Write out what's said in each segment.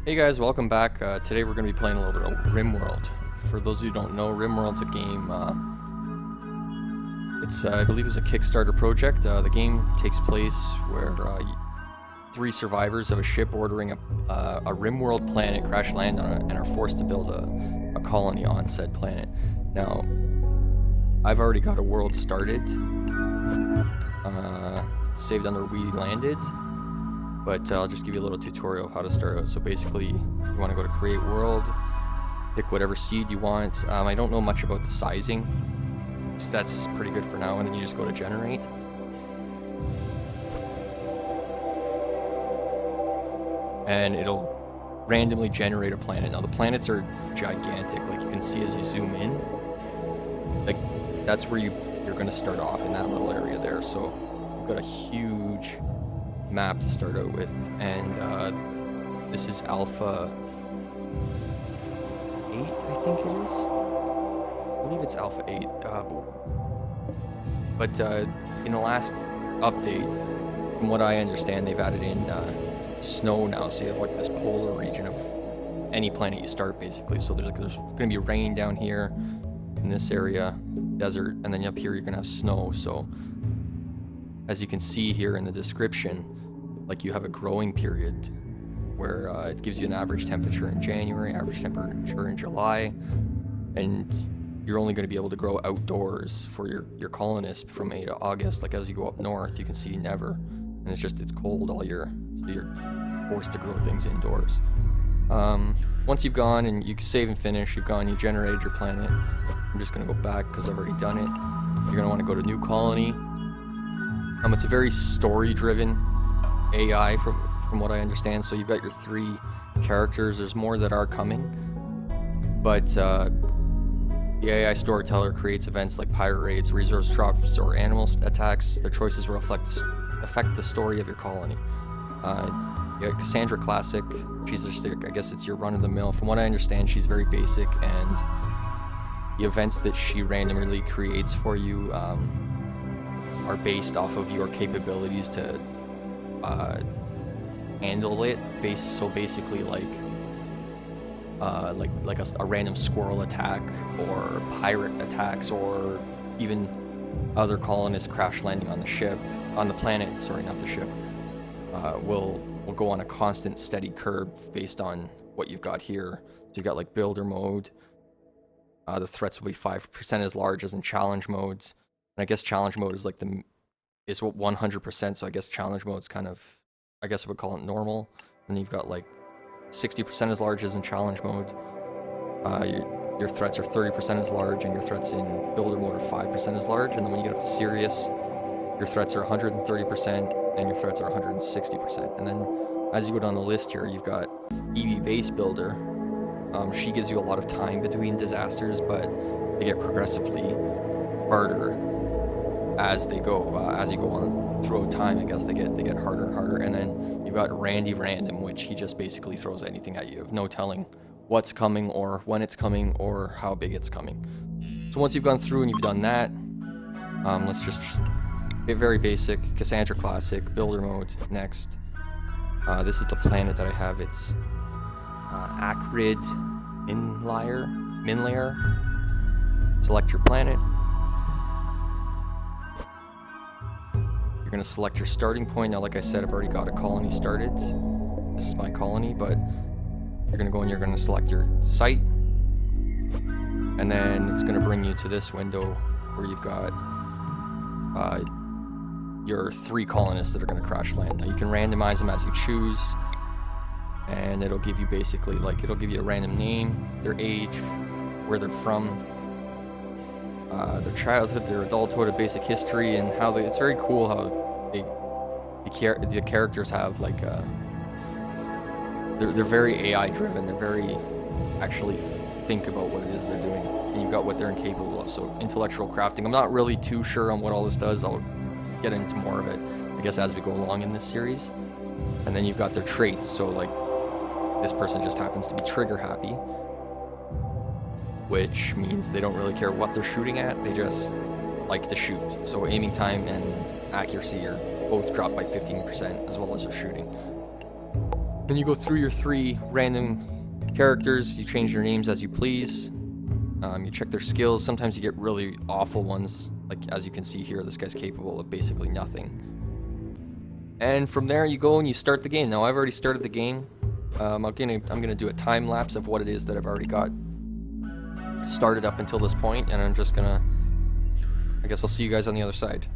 Hey guys, welcome back. Today we're going to be playing a little bit of RimWorld. For those who don't know, RimWorld's a game, I believe it's a Kickstarter project. The game takes place where three survivors of a ship ordering a RimWorld planet crash land on it and are forced to build a colony on said planet. Now, I've already got a world started, saved under We Landed. But I'll just give you a little tutorial of how to start out. So basically, you want to go to Create World, pick whatever seed you want. I don't know much about the sizing, so that's pretty good for now. And then you just go to Generate. And it'll randomly generate a planet. Now the planets are gigantic, like you can see as you zoom in. Like that's where you're going to start off in that little area there. So we've got a huge map to start out with, and this is Alpha 8, I think it is. I believe it's Alpha 8. But in the last update, from what I understand, they've added in snow now, so you have like this polar region of any planet you start, basically. So there's going to be rain down here in this area, desert, and then up here you're going to have snow. So as you can see here in the description, like you have a growing period where it gives you an average temperature in January, average temperature in July, and you're only going to be able to grow outdoors for your colonists from May to August. Like as you go up north, you can see never, and it's cold all year, so you're forced to grow things indoors. Once you've gone and you save and finish, you generated your planet. I'm just going to go back because I've already done it. You're going to want to go to New Colony. It's a very story-driven AI from what I understand. So you've got your three characters. There's more that are coming, but the AI storyteller creates events like pirate raids, resource drops, or animal attacks. Their choices will affect the story of your colony. You got Cassandra Classic. She's just, I guess it's your run-of-the-mill. From what I understand, she's very basic, and the events that she randomly creates for you are based off of your capabilities to handle it. So basically, like a random squirrel attack, or pirate attacks, or even other colonists crash landing on the planet. Sorry, not the ship. Will go on a constant, steady curve based on what you've got here. So you've got like builder mode. The threats will be 5% as large as in challenge modes. And I guess challenge mode is like is what 100%. So I guess challenge mode's kind of, I guess I would call it normal. And you've got like 60% as large as in challenge mode. Your threats are 30% as large, and your threats in builder mode are 5% as large. And then when you get up to serious, your threats are 130%, and your threats are 160%. And then as you go down the list here, you've got EV Base Builder. She gives you a lot of time between disasters, but they get progressively harder as they go. As you go on throughout time, I guess they get harder and harder. And then you've got Randy Random, which he just basically throws anything at you. You have no telling what's coming, or when it's coming, or how big it's coming. So once you've gone through and you've done that, let's just get very basic. Cassandra Classic, Builder Mode, next. This is the planet that I have. It's Acrid Minlayer. Select your planet. You're going to select your starting point. Now, like I said, I've already got a colony started. This is my colony, but you're going to go and you're going to select your site. And then it's going to bring you to this window where you've got your three colonists that are going to crash land. Now, you can randomize them as you choose. And it'll give you basically, it'll give you a random name, their age, where they're from, their childhood, their adulthood, a basic history, and how it's very cool how the characters have they're very AI driven. They're very actually think about what it is they're doing, and you've got what they're incapable of. So intellectual crafting. I'm not really too sure on what all this does. I'll get into more of it, I guess, as we go along in this series. And then you've got their traits. So this person just happens to be trigger happy, which means they don't really care what they're shooting at. They just like to shoot. So aiming time and accuracy are both dropped by 15%, as well as their shooting. Then you go through your 3 random characters, you change their names as you please. You check their skills. Sometimes you get really awful ones, like as you can see here, this guy's capable of basically nothing. And from there you go and you start the game. Now I've already started the game. I'm gonna do a time lapse of what it is that I've already got started up until this point, and I'm just gonna, I guess I'll see you guys on the other side.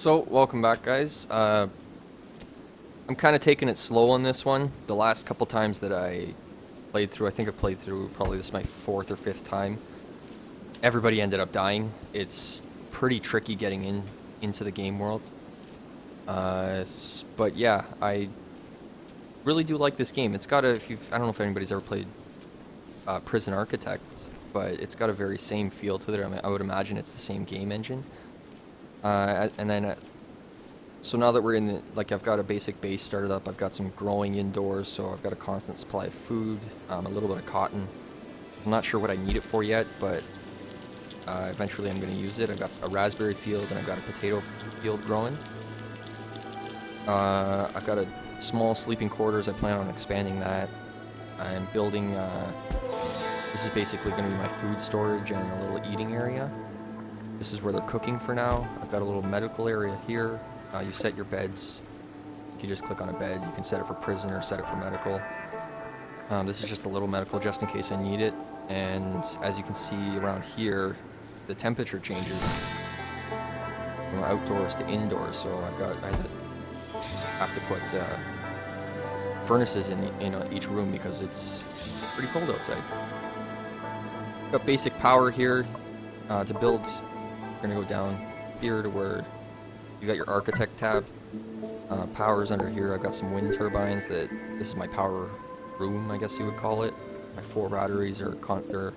So, welcome back, guys. I'm kind of taking it slow on this one. The last couple times that I played through, I think I played through, probably this is my 4th or 5th time. Everybody ended up dying. It's pretty tricky getting into the game world. But yeah, I really do like this game. It's got a, I don't know if anybody's ever played Prison Architect, but it's got a very same feel to it. I mean, I would imagine it's the same game engine. And then, so now that we're in the, like, I've got a basic base started up, I've got some growing indoors, so I've got a constant supply of food, a little bit of cotton. I'm not sure what I need it for yet, but eventually I'm going to use it. I've got a raspberry field and I've got a potato field growing. I've got a small sleeping quarters. I plan on expanding that. I'm building, this is basically going to be my food storage and a little eating area. This is where they're cooking for now. I've got a little medical area here. You set your beds. You can just click on a bed. You can set it for prison or set it for medical. This is just a little medical just in case I need it. And as you can see around here, the temperature changes from outdoors to indoors. So I have to put furnaces in each room because it's pretty cold outside. Got basic power here to build. We're gonna go down here to where you got your architect tab. Power's under here. I've got some wind turbines. This is my power room, I guess you would call it. My 4 batteries they're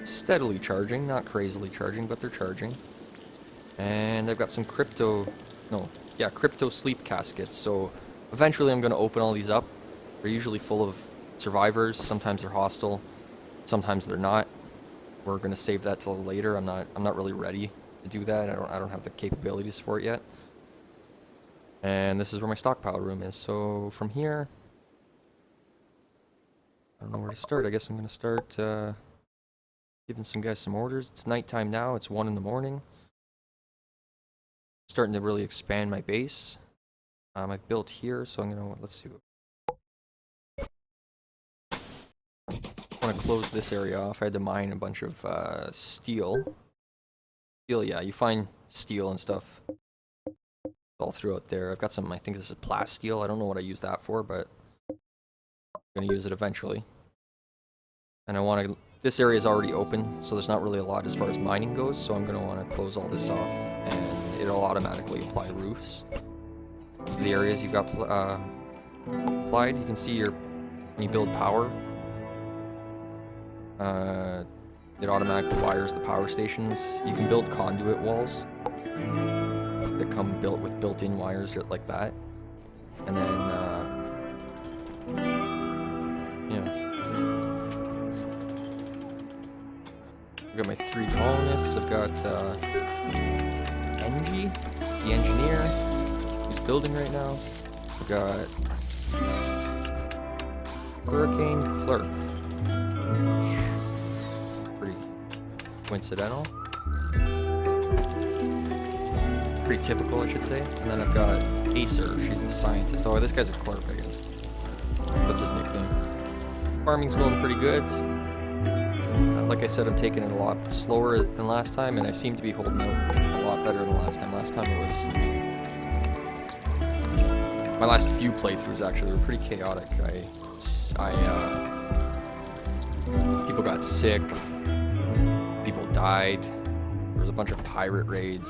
steadily charging, not crazily charging, but they're charging. And I've got some crypto sleep caskets. So eventually I'm gonna open all these up. They're usually full of survivors. Sometimes they're hostile. Sometimes they're not. We're gonna save that till later. I'm not really ready to do that. I don't have the capabilities for it yet. And this is where my stockpile room is. So from here, I don't know where to start. I guess I'm gonna start giving some guys some orders. It's nighttime now. It's 1 in the morning. Starting to really expand my base. I've built here, so I'm gonna, let's see. I want to close this area off. I had to mine a bunch of steel. Steel, yeah, you find steel and stuff all throughout there. I've got some, I think this is plasteel. I don't know what I use that for, but I'm gonna use it eventually. And I want to, this area is already open, so there's not really a lot as far as mining goes, so I'm gonna want to close all this off, and it'll automatically apply roofs to the areas you've got applied. You can see when you build power, it automatically wires the power stations. You can build conduit walls that come built with built-in wires just like that. And then, yeah. I've got my 3 colonists. I've got Engie, the engineer, who's building right now. I've got Hurricane Clerk. Pretty coincidental. Pretty typical, I should say. And then I've got Acer. She's the scientist. Oh, this guy's a clerk, I guess. That's his nickname. Farming's going pretty good. Like I said, I'm taking it a lot slower than last time, and I seem to be holding out a lot better than last time. Last time it was... my last few playthroughs, actually, were pretty chaotic. People got sick. People died. There was a bunch of pirate raids.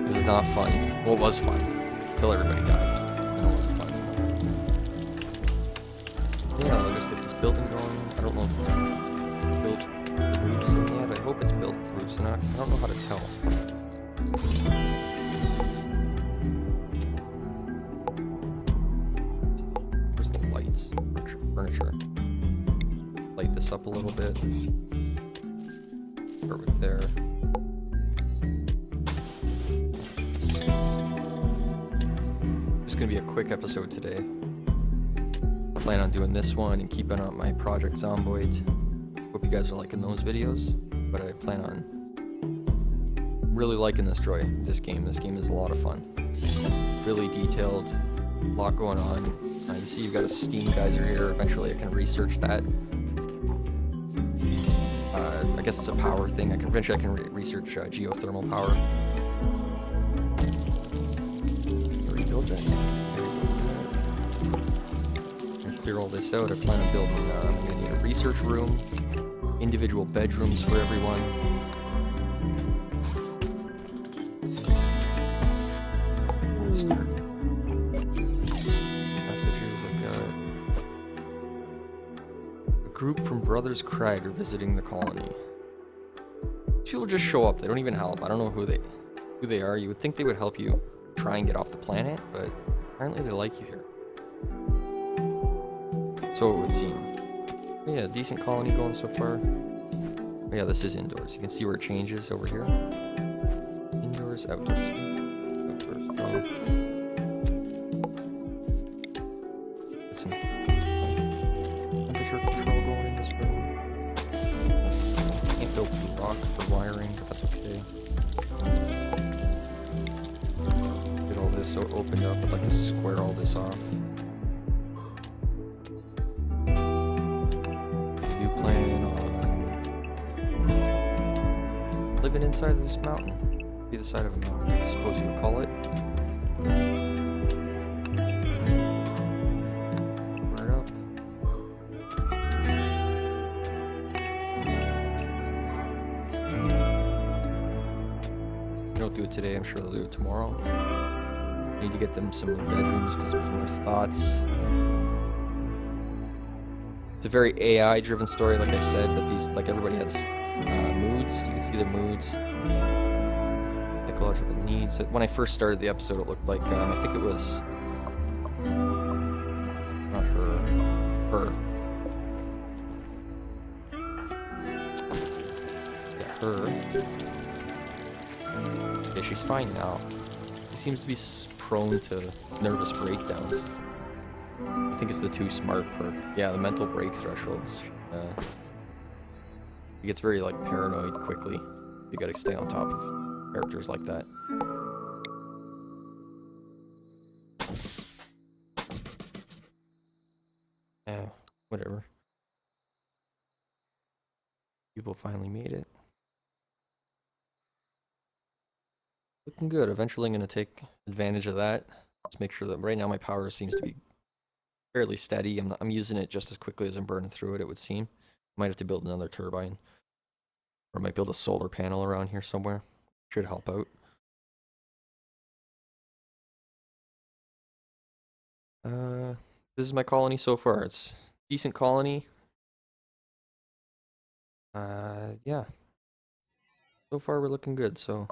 It was not fun. Well, it was fun. Until everybody died. And it wasn't fun. Yeah, I'll just get this building going. I don't know if it's built roofs in yet. I hope it's built roofs in. I don't know how to tell. Where's the lights? Furniture. Light this up a little bit. Start with there. Gonna be a quick episode today. I plan on doing this one and keeping up my Project Zomboid. Hope you guys are liking those videos, but I plan on really liking this game. This game is a lot of fun. Really detailed, a lot going on. You see you've got a steam geyser here. Eventually I can research that. I guess it's a power thing. Eventually I can research geothermal power. Clear all this out. I plan on building, I'm going to need a research room, individual bedrooms for everyone. Start. Messages, I've got a group from Brothers Crag are visiting the colony. These people just show up, they don't even help. I don't know who they are. You would think they would help you try and get off the planet, but apparently they like you here. So it would seem. But yeah, decent colony going so far. But yeah, this is indoors. You can see where it changes over here. Indoors, outdoors. Outdoors. Oh. Get some temperature control going in this room. Can't build through rock for wiring, but that's okay. Get all this opened up. I'd like to square all this off. Living inside of this mountain. Be the side of a mountain, I suppose you would call it. Square it up. They don't do it today, I'm sure they'll do it tomorrow. Need to get them some bedrooms because from their thoughts. It's a very AI-driven story, like I said, but like everybody has moods. You can see their moods, psychological needs. When I first started the episode, it looked like I think it was not her. her. Yeah, she's fine now. She seems to be prone to nervous breakdowns. I think it's the too smart perk. Yeah, the mental break thresholds. He gets very like paranoid quickly. You gotta stay on top of characters like that. Whatever. People finally made it. Looking good. Eventually I'm gonna take advantage of that. Just make sure that right now my power seems to be fairly steady. I'm using it just as quickly as I'm burning through it, it would seem. Might have to build another turbine. Or I might build a solar panel around here somewhere. Should help out. This is my colony so far. It's a decent colony. Yeah. So far we're looking good, so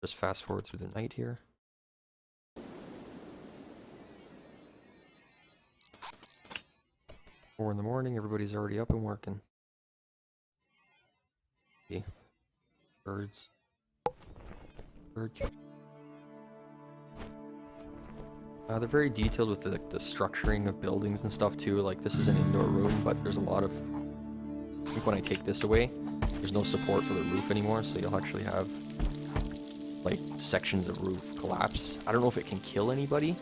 just fast forward through the night here. 4 in the morning, everybody's already up and working. Okay. Birds. They're very detailed with the structuring of buildings and stuff too. Like this is an indoor room, but there's a lot of, I think when I take this away, there's no support for the roof anymore, so you'll actually have like sections of roof collapse. I don't know if it can kill anybody.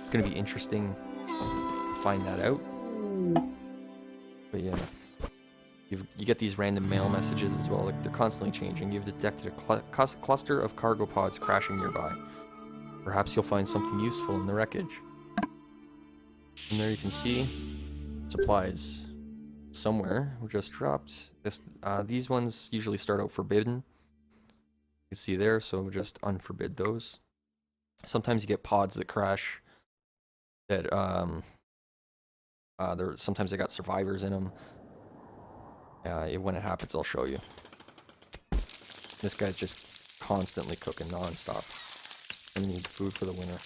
It's gonna be interesting to find that out. But yeah, you get these random mail messages as well. Like they're constantly changing. You've detected a cluster of cargo pods crashing nearby. Perhaps you'll find something useful in the wreckage. And there you can see supplies somewhere were just dropped. These ones usually start out forbidden. You can see there, so we'll just unforbid those. Sometimes you get pods that crash that sometimes they got survivors in them. When it happens, I'll show you. This guy's just constantly cooking non-stop. I need food for the winter.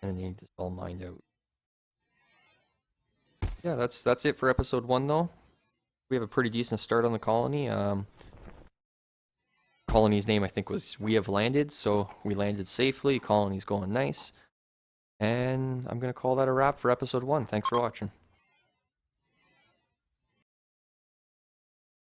And I need this all mined out. Yeah, that's it for episode 1 though. We have a pretty decent start on the colony. Colony's name I think was We Have Landed, so we landed safely. Colony's going nice. And I'm gonna call that a wrap for episode 1. Thanks for watching.